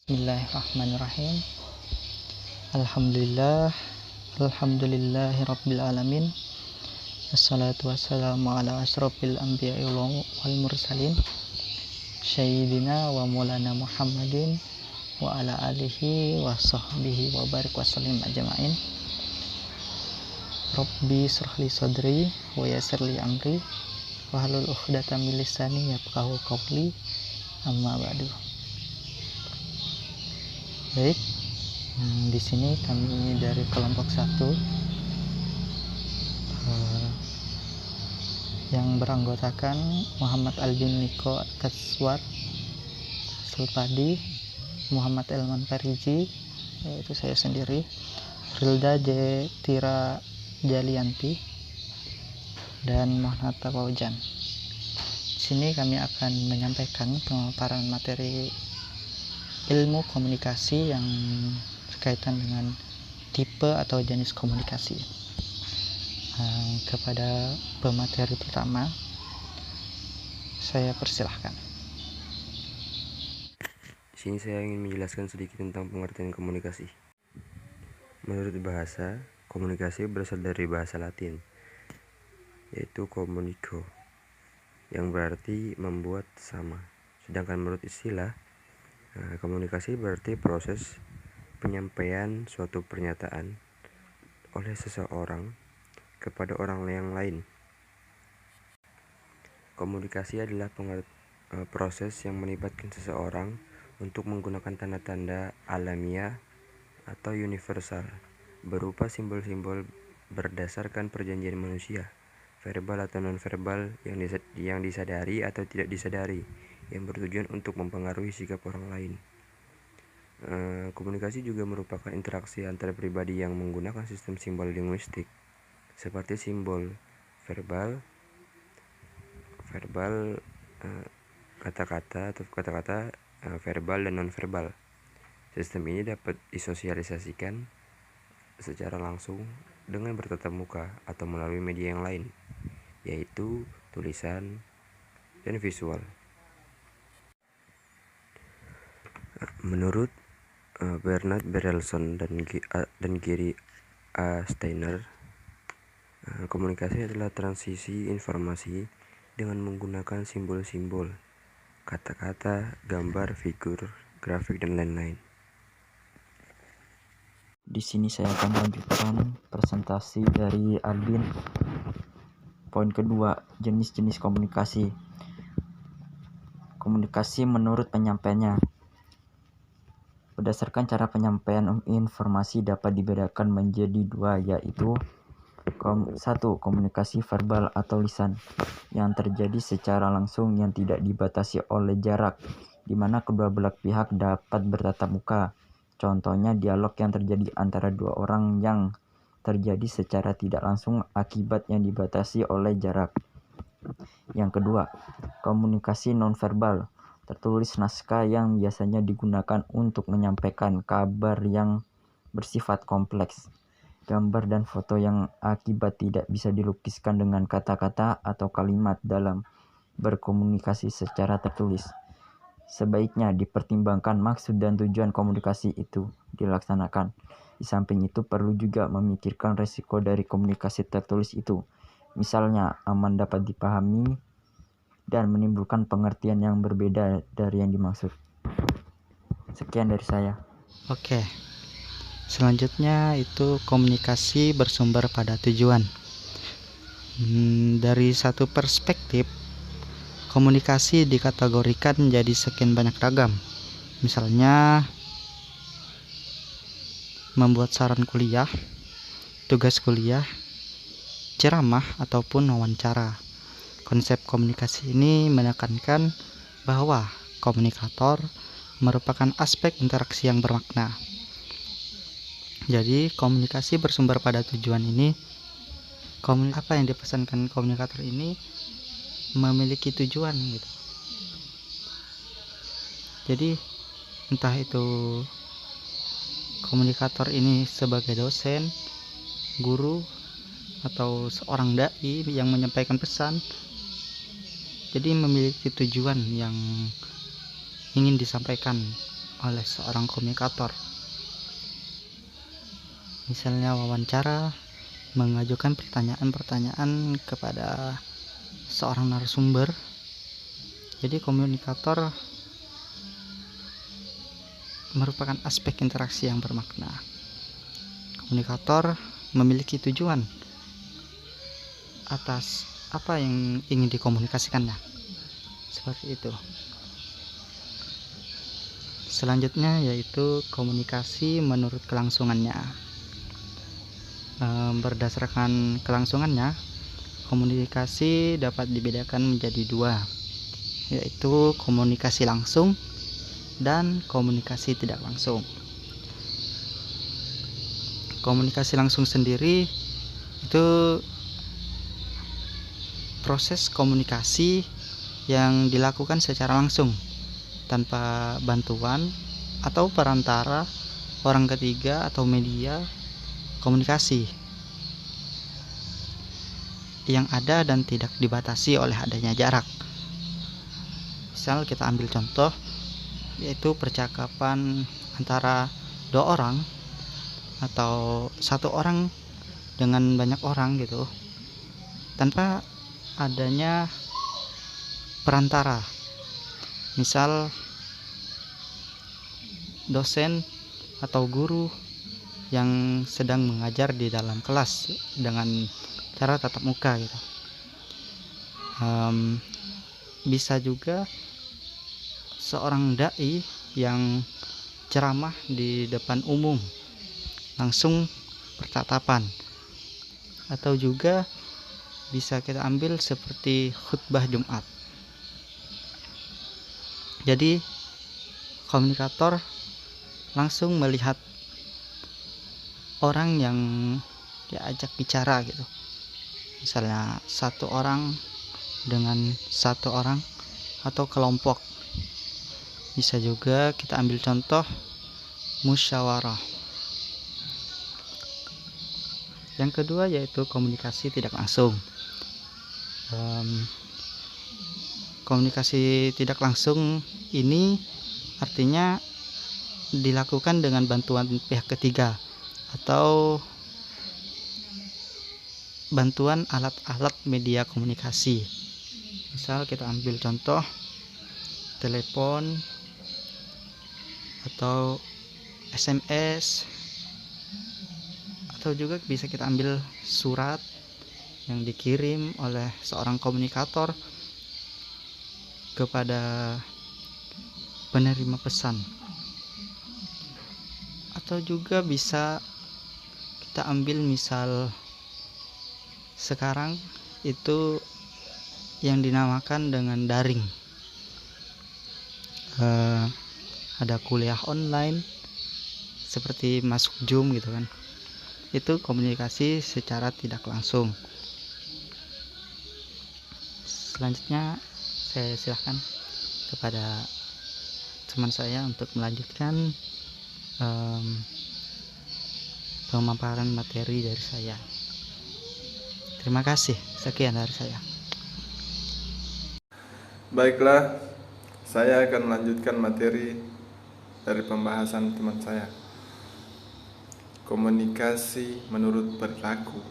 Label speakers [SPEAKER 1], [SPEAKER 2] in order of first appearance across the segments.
[SPEAKER 1] Bismillahirrahmanirrahim. Alhamdulillahirabbil alamin. Wassalatu wassalamu ala asrofil anbiya'i wal mursalin sayyidina wa maulana Muhammadin wa ala alihi wa sahbihi wa barik wa sallim ajma'in. Rabbi shrahli sadri wa yassirli amri wahlul 'uqdatam min lisani yafqahu qawli. Amma ba'du. Baik, di sini kami dari kelompok 1 yang beranggotakan Muhammad Albin Niko Kaswar Sulpadi, Muhammad Elman Fariji, yaitu saya sendiri, Rilda J. Tira Jalianti, dan Mohnata Paujan. Di sini kami akan menyampaikan pemaparan materi ilmu komunikasi yang berkaitan dengan tipe atau jenis komunikasi. Kepada pemateri pertama, saya persilahkan.
[SPEAKER 2] Di sini saya ingin menjelaskan sedikit tentang pengertian komunikasi. Menurut bahasa, komunikasi berasal dari bahasa Latin, yaitu communico, yang berarti membuat sama. Sedangkan menurut istilah, komunikasi berarti proses penyampaian suatu pernyataan oleh seseorang kepada orang yang lain. Komunikasi adalah proses yang melibatkan seseorang untuk menggunakan tanda-tanda alamiah atau universal berupa simbol-simbol berdasarkan perjanjian manusia, verbal atau non-verbal, yang disadari atau tidak disadari, yang bertujuan untuk mempengaruhi sikap orang lain. Komunikasi juga merupakan interaksi antar pribadi yang menggunakan sistem simbol linguistik seperti simbol verbal, kata-kata verbal dan non-verbal. Sistem ini dapat disosialisasikan secara langsung dengan bertatap muka atau melalui media yang lain, yaitu tulisan dan visual. Menurut Bernard Berelson dan Gary A. Steiner, komunikasi adalah transisi informasi dengan menggunakan simbol-simbol, kata-kata, gambar, figur, grafik, dan lain-lain.
[SPEAKER 1] Di sini saya akan melanjutkan presentasi dari Albin. Poin kedua, jenis-jenis komunikasi. Komunikasi menurut penyampaiannya. Berdasarkan cara penyampaian informasi dapat dibedakan menjadi dua, yaitu 1. Komunikasi verbal atau lisan yang terjadi secara langsung yang tidak dibatasi oleh jarak, di mana kedua belah pihak dapat bertatap muka. Contohnya dialog yang terjadi antara dua orang yang terjadi secara tidak langsung akibat yang dibatasi oleh jarak. Yang kedua, komunikasi nonverbal, tertulis naskah yang biasanya digunakan untuk menyampaikan kabar yang bersifat kompleks. Gambar dan foto yang akibat tidak bisa dilukiskan dengan kata-kata atau kalimat dalam berkomunikasi secara tertulis. Sebaiknya dipertimbangkan maksud dan tujuan komunikasi itu dilaksanakan. Di samping itu perlu juga memikirkan resiko dari komunikasi tertulis itu. Misalnya aman dapat dipahami dan menimbulkan pengertian yang berbeda dari yang dimaksud. Sekian dari saya. Oke. Selanjutnya itu komunikasi bersumber pada tujuan. Dari satu perspektif, komunikasi dikategorikan menjadi sekian banyak ragam. Misalnya membuat saran kuliah, tugas kuliah, ceramah, ataupun wawancara. Konsep komunikasi ini menekankan bahwa komunikator merupakan aspek interaksi yang bermakna. Jadi komunikasi bersumber pada tujuan ini, apa yang dipesankan komunikator ini memiliki tujuan gitu. Jadi entah itu komunikator ini sebagai dosen, guru, atau seorang dai yang menyampaikan pesan, jadi memiliki tujuan yang ingin disampaikan
[SPEAKER 3] oleh seorang komunikator. Misalnya wawancara, mengajukan pertanyaan-pertanyaan kepada seorang narasumber. Jadi komunikator merupakan aspek interaksi yang bermakna. Komunikator memiliki tujuan atas apa yang ingin dikomunikasikannya. Seperti itu. Selanjutnya yaitu komunikasi menurut kelangsungannya. Berdasarkan kelangsungannya, komunikasi dapat dibedakan menjadi dua, yaitu komunikasi langsung dan komunikasi tidak langsung. Komunikasi langsung sendiri itu proses komunikasi yang dilakukan secara langsung tanpa bantuan atau perantara orang ketiga atau media komunikasi yang ada dan tidak dibatasi oleh adanya jarak. Misal kita ambil contoh, yaitu percakapan antara dua orang atau satu orang dengan banyak orang gitu, tanpa adanya perantara. Misal dosen atau guru yang sedang mengajar di dalam kelas dengan cara tatap muka gitu. Bisa juga seorang dai yang ceramah di depan umum langsung bertatapan, atau juga bisa kita ambil seperti khutbah Jumat. Jadi komunikator langsung melihat orang yang diajak bicara gitu. Misalnya satu orang dengan satu orang atau kelompok. Bisa juga kita ambil contoh musyawarah. Yang kedua yaitu komunikasi tidak langsung. Komunikasi tidak langsung ini artinya dilakukan dengan bantuan pihak ketiga atau bantuan alat-alat media komunikasi. Misal kita ambil contoh telepon atau SMS, atau juga bisa kita ambil surat yang dikirim oleh seorang komunikator kepada penerima pesan, atau juga bisa kita ambil misal sekarang itu yang dinamakan dengan daring. Ada kuliah online seperti masuk Zoom gitu kan, itu komunikasi secara tidak langsung. Selanjutnya saya silahkan kepada teman saya untuk melanjutkan pemaparan materi dari saya. Terima kasih, sekian dari saya.
[SPEAKER 4] Baiklah, saya akan melanjutkan materi dari pembahasan teman saya. Komunikasi menurut perilaku.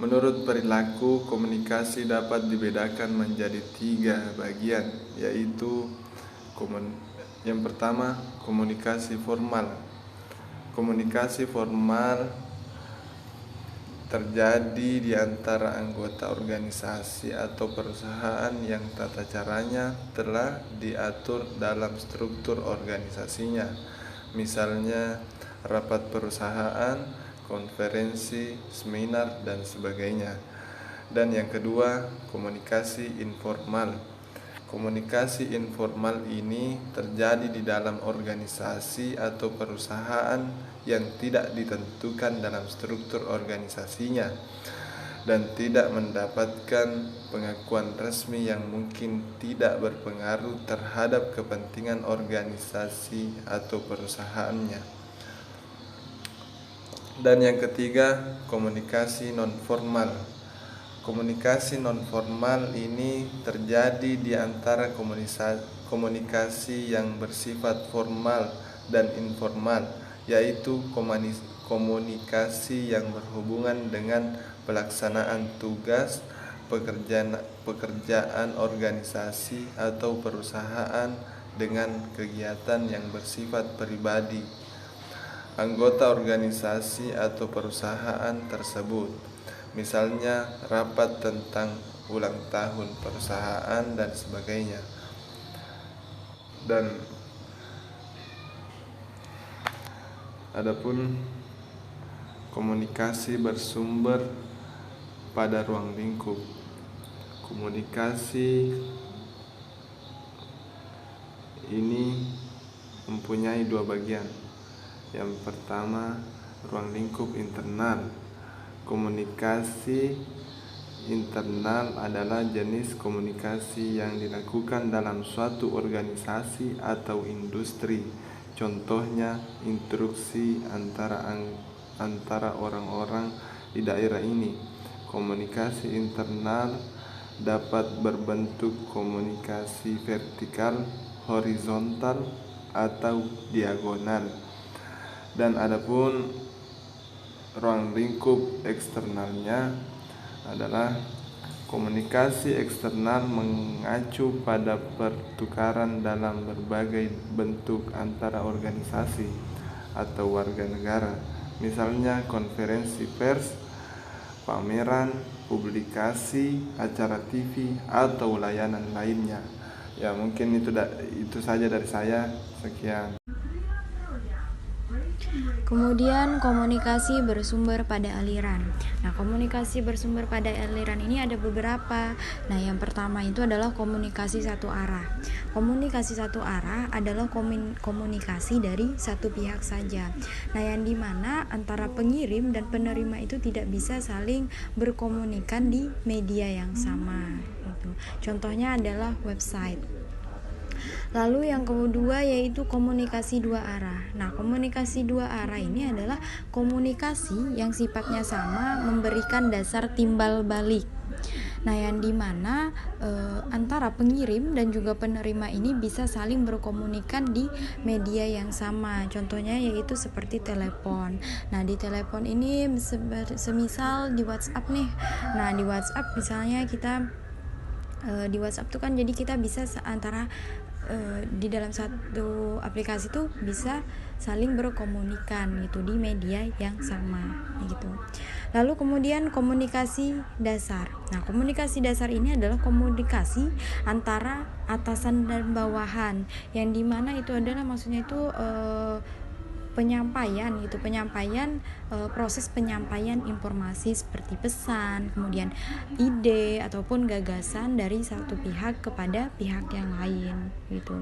[SPEAKER 4] Menurut perilaku, komunikasi dapat dibedakan menjadi 3 bagian, yaitu yang pertama, komunikasi formal. Komunikasi formal terjadi di antara anggota organisasi atau perusahaan yang tata caranya telah diatur dalam struktur organisasinya. Misalnya rapat perusahaan, konferensi, seminar, dan sebagainya. Dan yang kedua, komunikasi informal. Komunikasi informal ini terjadi di dalam organisasi atau perusahaan yang tidak ditentukan dalam struktur organisasinya dan tidak mendapatkan pengakuan resmi yang mungkin tidak berpengaruh terhadap kepentingan organisasi atau perusahaannya. Dan yang ketiga, komunikasi non-formal. Komunikasi non-formal ini terjadi di antara komunikasi yang bersifat formal dan informal, yaitu komunikasi yang berhubungan dengan pelaksanaan tugas, pekerjaan organisasi atau perusahaan dengan kegiatan yang bersifat pribadi anggota organisasi atau perusahaan tersebut, misalnya rapat tentang ulang tahun perusahaan dan sebagainya. Dan adapun komunikasi bersumber pada ruang lingkup. Komunikasi ini mempunyai dua bagian. Yang pertama, ruang lingkup internal. Komunikasi internal adalah jenis komunikasi yang dilakukan dalam suatu organisasi atau industri. Contohnya, instruksi antara orang-orang di daerah ini. Komunikasi internal dapat berbentuk komunikasi vertikal, horizontal, atau diagonal. Dan adapun ruang lingkup eksternalnya adalah komunikasi eksternal mengacu pada pertukaran dalam berbagai bentuk antara organisasi atau warga negara, misalnya konferensi pers, pameran, publikasi, acara TV, atau layanan lainnya. Ya, mungkin itu saja dari saya. Sekian.
[SPEAKER 5] Kemudian komunikasi bersumber pada aliran. Nah, komunikasi bersumber pada aliran ini ada beberapa. Nah, yang pertama itu adalah komunikasi satu arah. Komunikasi satu arah adalah komunikasi dari satu pihak saja. Nah, yang dimana antara pengirim dan penerima itu tidak bisa saling berkomunikan di media yang sama. Contohnya adalah website. Lalu yang kedua yaitu komunikasi dua arah. Nah, komunikasi dua arah ini adalah komunikasi yang sifatnya sama, memberikan dasar timbal balik. Nah, yang dimana antara pengirim dan juga penerima ini bisa saling berkomunikan di media yang sama. Contohnya yaitu seperti telepon. Nah, di telepon ini semisal di WhatsApp nih. Nah, di WhatsApp misalnya kita di WhatsApp tuh kan jadi kita bisa antara di dalam satu aplikasi tuh bisa saling berkomunikan gitu di media yang sama gitu. Lalu kemudian komunikasi dasar. Nah, komunikasi dasar ini adalah komunikasi antara atasan dan bawahan, yang dimana itu adalah maksudnya itu proses penyampaian informasi seperti pesan, kemudian ide ataupun gagasan dari satu pihak kepada pihak yang lain gitu.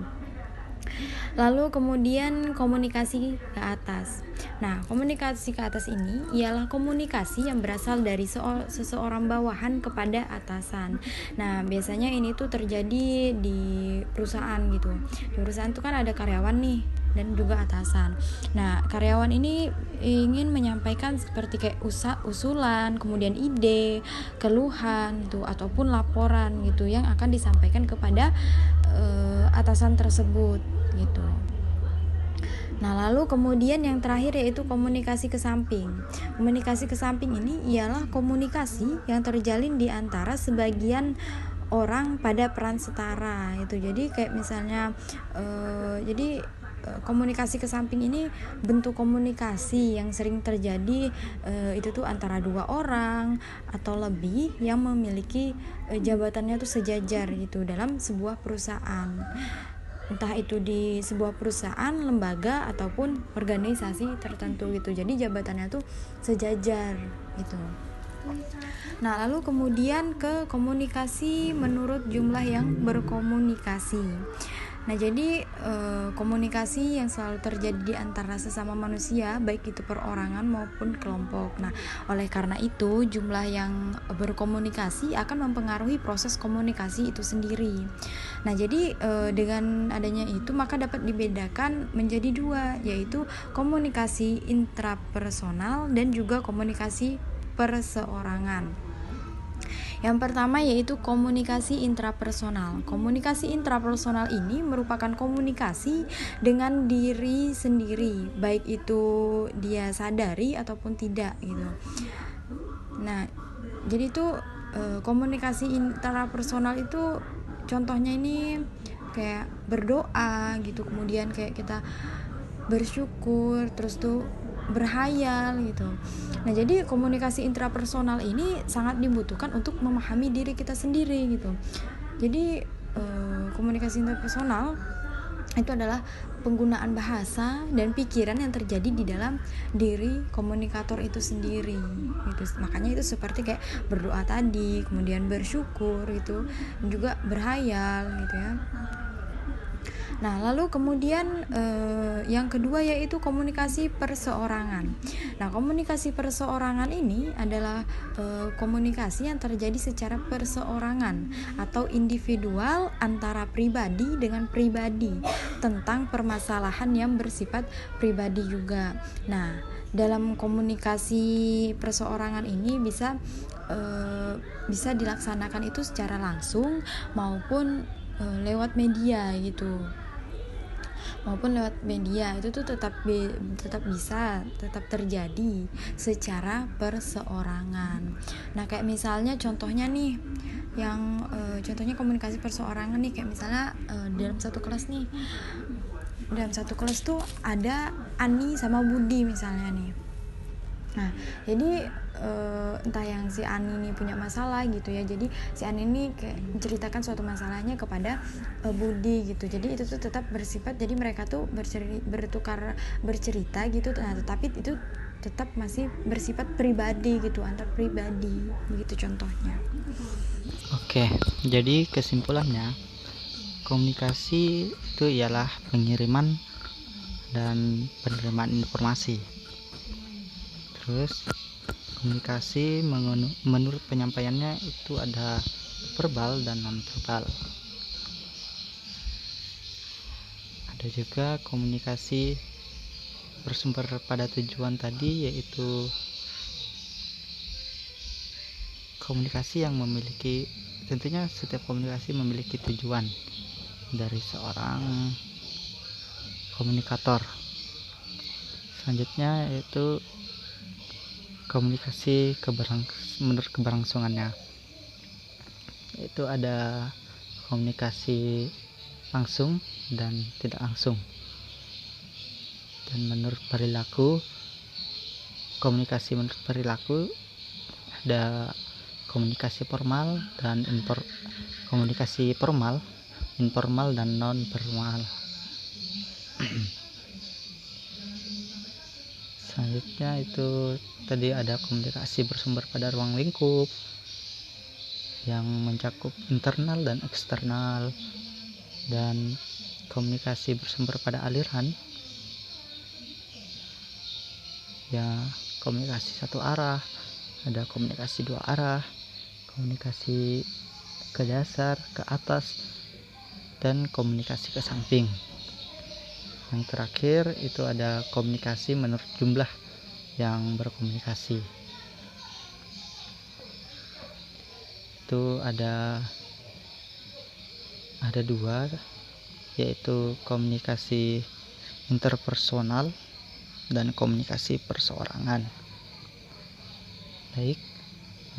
[SPEAKER 5] Lalu kemudian komunikasi ke atas. Nah, komunikasi ke atas ini ialah komunikasi yang berasal dari seseorang bawahan kepada atasan. Nah, biasanya ini tuh terjadi di perusahaan gitu. Di perusahaan tuh kan ada karyawan nih dan juga atasan. Nah, karyawan ini ingin menyampaikan seperti kayak usulan, kemudian ide, keluhan gitu ataupun laporan gitu yang akan disampaikan kepada atasan tersebut gitu. Nah, lalu kemudian yang terakhir yaitu komunikasi ke samping. Komunikasi ke samping ini ialah komunikasi yang terjalin di antara sebagian orang pada peran setara itu. Jadi kayak misalnya komunikasi ke samping ini bentuk komunikasi yang sering terjadi itu tuh antara dua orang atau lebih yang memiliki jabatannya tuh sejajar gitu dalam sebuah perusahaan, entah itu di sebuah perusahaan, lembaga ataupun organisasi tertentu gitu. Jadi jabatannya tuh sejajar gitu. Nah, lalu kemudian ke komunikasi menurut jumlah yang berkomunikasi. Nah, jadi komunikasi yang selalu terjadi di antara sesama manusia, baik itu perorangan maupun kelompok. Nah, oleh karena itu jumlah yang berkomunikasi akan mempengaruhi proses komunikasi itu sendiri. Nah, jadi dengan adanya itu maka dapat dibedakan menjadi dua, yaitu komunikasi intrapersonal dan juga komunikasi perseorangan. Yang pertama yaitu komunikasi intrapersonal. Komunikasi intrapersonal ini merupakan komunikasi dengan diri sendiri, baik itu dia sadari ataupun tidak gitu. Nah, jadi itu komunikasi intrapersonal itu contohnya ini kayak berdoa gitu, kemudian kayak kita bersyukur, terus tuh berhayal gitu. Nah, jadi komunikasi intrapersonal ini sangat dibutuhkan untuk memahami diri kita sendiri gitu. Jadi komunikasi intrapersonal itu adalah penggunaan bahasa dan pikiran yang terjadi di dalam diri komunikator itu sendiri gitu. Makanya itu seperti kayak berdoa tadi, kemudian bersyukur gitu, juga berhayal gitu ya. Nah, lalu kemudian yang kedua yaitu komunikasi perseorangan. Nah, komunikasi perseorangan ini adalah komunikasi yang terjadi secara perseorangan atau individual antara pribadi dengan pribadi tentang permasalahan yang bersifat pribadi juga. Nah, dalam komunikasi perseorangan ini bisa dilaksanakan itu secara langsung maupun lewat media gitu. Itu tuh tetap terjadi secara perseorangan. Nah, kayak misalnya contohnya nih yang contohnya komunikasi perseorangan nih, kayak misalnya dalam satu kelas tuh ada Ani sama Budi misalnya nih. Nah, jadi entah yang si Ani ini punya masalah gitu ya, jadi si Ani ini kayak menceritakan suatu masalahnya kepada Budi gitu. Jadi itu tuh tetap bersifat, jadi mereka tuh bertukar bercerita gitu. Nah, tetapi itu tetap masih bersifat pribadi gitu, antar pribadi begitu contohnya.
[SPEAKER 3] Oke, jadi kesimpulannya komunikasi itu ialah pengiriman dan penerimaan informasi. Terus komunikasi menurut penyampaiannya itu ada verbal dan non verbal. Ada juga komunikasi bersumber pada tujuan tadi, yaitu komunikasi yang memiliki, tentunya setiap komunikasi memiliki tujuan dari seorang komunikator. Selanjutnya yaitu komunikasi menurut keberlangsungannya, itu ada komunikasi langsung dan tidak langsung. Dan menurut perilaku, komunikasi menurut perilaku ada komunikasi formal dan komunikasi formal, informal dan non formal. Selanjutnya itu tadi ada komunikasi bersumber pada ruang lingkup yang mencakup internal dan eksternal, dan komunikasi bersumber pada aliran ya, komunikasi satu arah, ada komunikasi dua arah, komunikasi ke dasar, ke atas, dan komunikasi ke samping. Yang terakhir itu ada komunikasi menurut jumlah yang berkomunikasi. Itu ada dua, yaitu komunikasi interpersonal dan komunikasi perseorangan. Baik,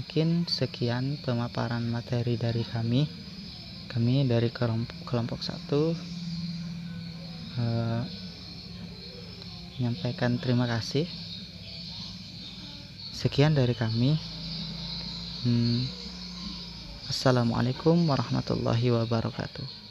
[SPEAKER 3] mungkin sekian pemaparan materi dari kami dari kelompok 1 menyampaikan terima kasih. Sekian dari kami. Assalamualaikum warahmatullahi wabarakatuh.